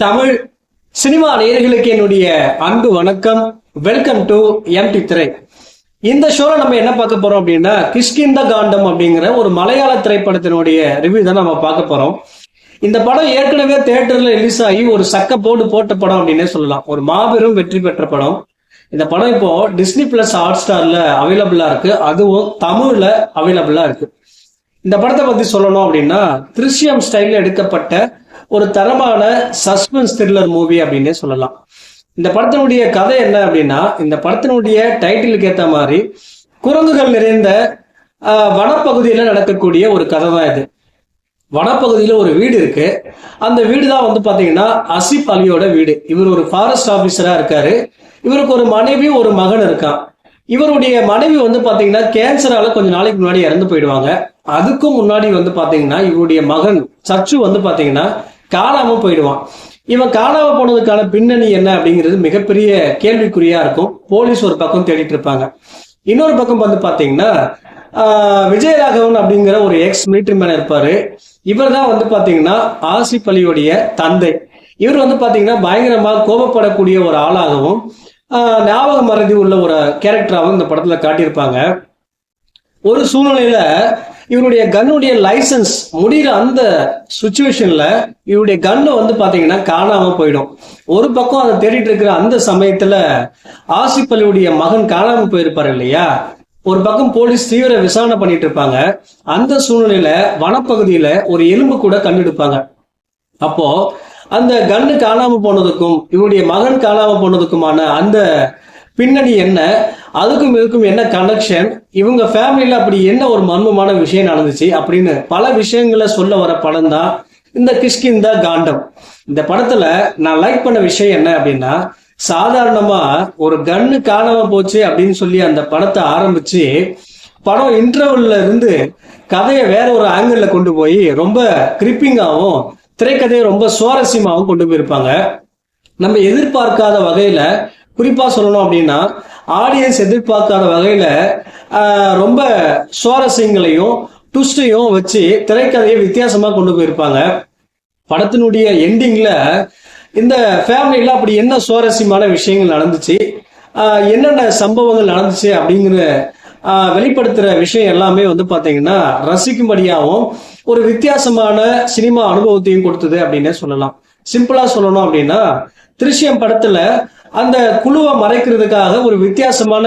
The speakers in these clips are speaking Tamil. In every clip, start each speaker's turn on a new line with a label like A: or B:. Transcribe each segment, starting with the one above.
A: தமிழ் சினிமா நேயர்களுக்கு என்னுடைய அன்பு வணக்கம். வெல்கம் டு எம்டி திரை. இந்த ஷோல நம்ம என்ன பார்க்க போறோம் அப்படின்னா, கிஷ்கிந்தா காண்டம் அப்படிங்கிற ஒரு மலையாள திரைப்படத்தினுடைய ரிவ்யூ தான் நம்ம பார்க்க போறோம். இந்த படம் ஏற்கனவே தியேட்டர்ல ரிலீஸ் ஆகி ஒரு சக்க போட்ட படம் அப்படின்னே சொல்லலாம். ஒரு மாபெரும் வெற்றி பெற்ற படம். இந்த படம் இப்போ டிஸ்னி பிளஸ் ஹாட் ஸ்டார்ல அவைலபிளா இருக்கு. அதுவும் தமிழ்ல அவைலபிளா இருக்கு. இந்த படத்தை பத்தி சொல்லணும் அப்படின்னா, திருஷ்யம் ஸ்டைல்ல எடுக்கப்பட்ட ஒரு தரமான சஸ்பென்ஸ் த்ரில்லர் மூவி அப்படின்னே சொல்லலாம். இந்த படத்தினுடைய கதை என்ன அப்படின்னா, இந்த படத்தினுடைய டைட்டிலுக்கு ஏற்ற மாதிரி குரங்குகள் நிறைந்த வனப்பகுதியில நடக்கக்கூடிய ஒரு கதை தான் இது. வனப்பகுதியில ஒரு வீடு இருக்கு. அந்த வீடு தான் வந்து பாத்தீங்கன்னா ஆசிப் அலியோட வீடு. இவர் ஒரு ஃபாரஸ்ட் ஆபீசரா இருக்காரு. இவருக்கு ஒரு மனைவி ஒரு மகன் இருக்கான். இவருடைய மனைவி வந்து பாத்தீங்கன்னா கேன்சரால கொஞ்ச நாளைக்கு முன்னாடி இறந்து போயிடுவாங்க. அதுக்கும் முன்னாடி வந்து பாத்தீங்கன்னா இவருடைய மகன் சச்சு வந்து பாத்தீங்கன்னா காணாம போயிடுவான். இவன் காணாம போனதுக்கான பின்னணி என்ன அப்படிங்கிறது மிகப்பெரிய கேள்விக்குறியா இருக்கும். போலீஸ் ஒரு பக்கம் தேடிட்டு இருப்பாங்க. இன்னொரு பக்கம் வந்து பாத்தீங்கன்னா விஜயராகவன் அப்படிங்கிற ஒரு எக்ஸ் மிலிட்டரி மேன் இருப்பாரு. இவர் தான் வந்து பாத்தீங்கன்னா ஆசிப் அலியுடைய தந்தை. இவர் வந்து பாத்தீங்கன்னா பயங்கரமா கோபப்படக்கூடிய ஒரு ஆளாகவும் ஞாபக மறதி உள்ள ஒரு கேரக்டராகவும் இந்த படத்துல காட்டியிருப்பாங்க. ஒரு சூழ்நிலையில இவருடைய கன்னுடைய லைசன்ஸ் முடிகிற அந்த சுச்சுவேஷன்ல இவருடைய கன்னு வந்து பாத்தீங்கன்னா காணாம போயிடும். ஒரு பக்கம் அதை தேடிட்டு இருக்கிற அந்த சமயத்துல ஆசிப் அலியுடைய மகன் காணாம போயிருப்பாரு இல்லையா. ஒரு பக்கம் போலீஸ் தீவிர விசாரணை பண்ணிட்டு இருப்பாங்க. அந்த சூழ்நிலையில வனப்பகுதியில ஒரு எலும்பு கூட கண்டெடுப்பாங்க. அப்போ அந்த கன்னு காணாம போனதுக்கும் இவருடைய மகன் காணாம போனதுக்குமான அந்த பின்னணி என்ன, அதுக்கும் இதுக்கும் என்ன கனெக்ஷன், இவங்க ஃபேமிலியில அப்படி என்ன ஒரு மர்மமான விஷயம் நடந்துச்சு அப்படின்னு பல விஷயங்களை சொல்ல வர படம் தான் இந்த கிஷ்கிந்தா காண்டம். இந்த படத்துல நான் லைக் பண்ண விஷயம் என்ன அப்படின்னா, சாதாரணமா ஒரு கன்னு காணாம போச்சு அப்படின்னு சொல்லி அந்த படத்தை ஆரம்பிச்சு படம் இன்டர்வல்ல இருந்து கதையை வேற ஒரு ஆங்கிள் கொண்டு போய் ரொம்ப கிரிப்பிங்காகவும் திரைக்கதையை ரொம்ப சுவாரஸ்யமாகவும் கொண்டு போயிருப்பாங்க. நம்ம எதிர்பார்க்காத வகையில, குறிப்பா சொல்லணும் அப்படின்னா ஆடியன்ஸ் எதிர்பார்க்காத வகையில ரொம்ப சுவாரஸ்யங்களையும் ட்விஸ்டையும் வச்சு திரைக்கதையை வித்தியாசமா கொண்டு போயிருப்பாங்க. படத்தினுடைய எண்டிங்ல இந்த ஃபேமிலியில அப்படி என்ன சுவாரஸ்யமான விஷயங்கள் நடந்துச்சு, என்னென்ன சம்பவங்கள் நடந்துச்சு அப்படிங்கிற வெளிப்படுத்துற விஷயம் எல்லாமே வந்து பாத்தீங்கன்னா ரசிக்கும்படியாகவும் ஒரு வித்தியாசமான சினிமா அனுபவத்தையும் கொடுத்தது அப்படின்னே சொல்லலாம். சிம்பிளா சொல்லணும் அப்படின்னா, திருஷ்யம் படத்துல அந்த குழுவை மறைக்கிறதுக்காக ஒரு வித்தியாசமான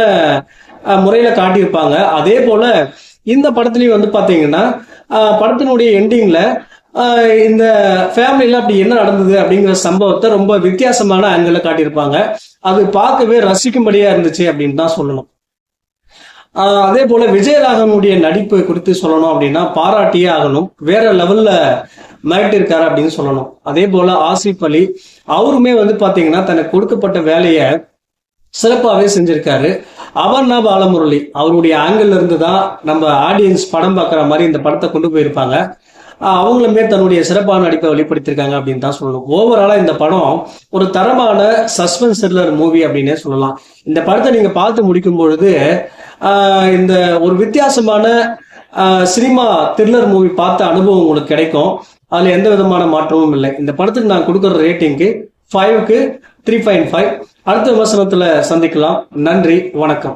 A: முறையில காட்டியிருப்பாங்க. அதே போல இந்த படத்துலயும் வந்து பாத்தீங்கன்னா படத்தினுடைய எண்டிங்ல இந்த ஃபேமிலியில அப்படி என்ன நடந்தது அப்படிங்கிற சம்பவத்தை ரொம்ப வித்தியாசமான ஆங்கிள் காட்டியிருப்பாங்க. அது பார்க்கவே ரசிக்கும்படியா இருந்துச்சு அப்படின்னு தான் சொல்லணும். அதே போல விஜயராகவனுடைய நடிப்பு குறித்து சொல்லணும் அப்படின்னா பாராட்டியே ஆகணும். வேற லெவல்ல மிரட்டிருக்காரு அப்படின்னு சொல்லணும். அதே போல ஆசிப் அலி அவருமே வந்து பாத்தீங்கன்னா தனக்கு கொடுக்கப்பட்ட வேலையை சிறப்பாகவே செஞ்சிருக்காரு. அவர்னா பாலமுரளி அவருடைய ஆங்கிள் இருந்து தான் நம்ம ஆடியன்ஸ் படம் பார்க்குற மாதிரி இந்த படத்தை கொண்டு போயிருப்பாங்க. அவங்களுமே தன்னுடைய சிறப்பான நடிப்பை வெளிப்படுத்திருக்காங்க அப்படின்னு தான் சொல்லணும். ஓவராலா இந்த படம் ஒரு தரமான சஸ்பென்ஸ் த்ரில்லர் மூவி அப்படின்னே சொல்லலாம். இந்த படத்தை நீங்க பார்த்து முடிக்கும் பொழுது இந்த ஒரு வித்தியாசமான சினிமா த்ரில்லர் மூவி பார்த்த அனுபவம் உங்களுக்கு கிடைக்கும். அதுல எந்த விதமான மாற்றமும் இல்லை. இந்த படத்துக்கு நான் கொடுக்குற ரேட்டிங்க்கு 5க்கு 3.5. அடுத்த விமர்சனத்துல சந்திக்கலாம். நன்றி, வணக்கம்.